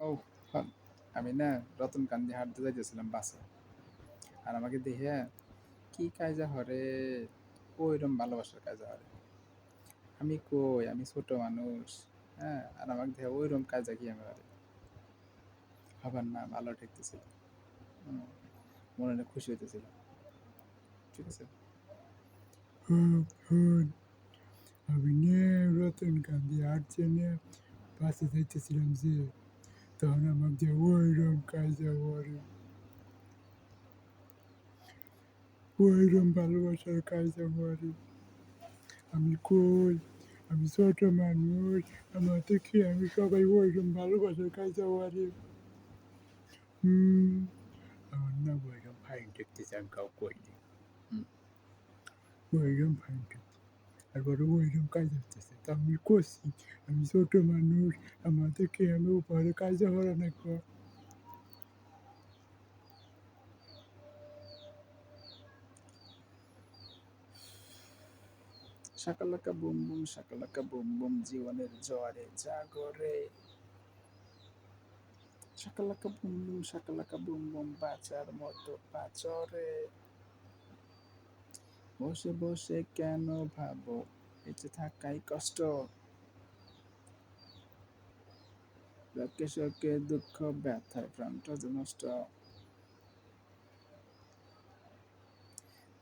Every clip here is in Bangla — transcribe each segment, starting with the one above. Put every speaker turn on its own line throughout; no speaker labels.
ও হন, আমি না রতনকান্দি হাঁটতে যাইতেছিলাম বাসে। আর আমাকে দেখে কি কায়জা হরে, ওইরকম ভালোবাসার কায়জা হরে। আমি কই আমি ছোট মানুষ, হ্যাঁ, আর আমাকে দেখে ওইরকম কায়জা কি আমি হরে। হবার না ভালো ঠেকতেছিল। হুম, মনে অনেক খুশি হইতেছিল। ঠিক আছে।
হুম, হুম, আমি নিয়ে রতনকান্দি হাঁটছে নিয়ে বাসে যাইতেছিলাম যে তখন আমার যে ওইরকম কাজে ওইরকম ভালোবাসার কাজে আমি কই আমি ছোট মানুষ আমার দেখি আমি সবাই ওইরকম ভালোবাসার কাজে হুম আমার না ওইরকম ফাইন দেখতেছে আমি কাউ কইনি
হুম,
ওইরকম ফাইন দেখতে আর বড় ওইরকম কাজ হচ্ছে তা আমি করছি আমি ছোট মানুষ আমার দেখে আমি উপরে কাজে হওয়া নাকি
শাকালাকা বুম বুম, শাকালাকা বুম বুম, জীবনের জোয়ারে জাগরে। শাকালাকা বুম বুম, শাকালাকা বুম বুম, বাঁচার মতো পাচরে। বসে বসে কেন ভাবো বেঁচে থাকাই কষ্ট, লোকে শোকে দুঃখ ব্যথায় প্রাণটা যে নষ্ট।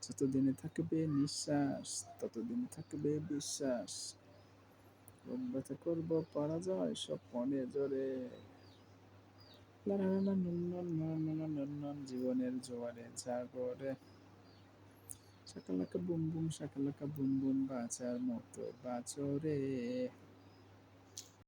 যতদিনে থাকবে নিঃশ্বাস ততদিন থাকবে বিশ্বাস, বুক ব্যথা করবো পরাজয় সব মনে জোরে। লালালালা নন্নন নন্নন নন্নন, জীবনের জোয়ারে জাগরে। শাকালাকা বুম বুম, শাকালাকা বুম বুম, বাঁচার মতো বাঁচরে।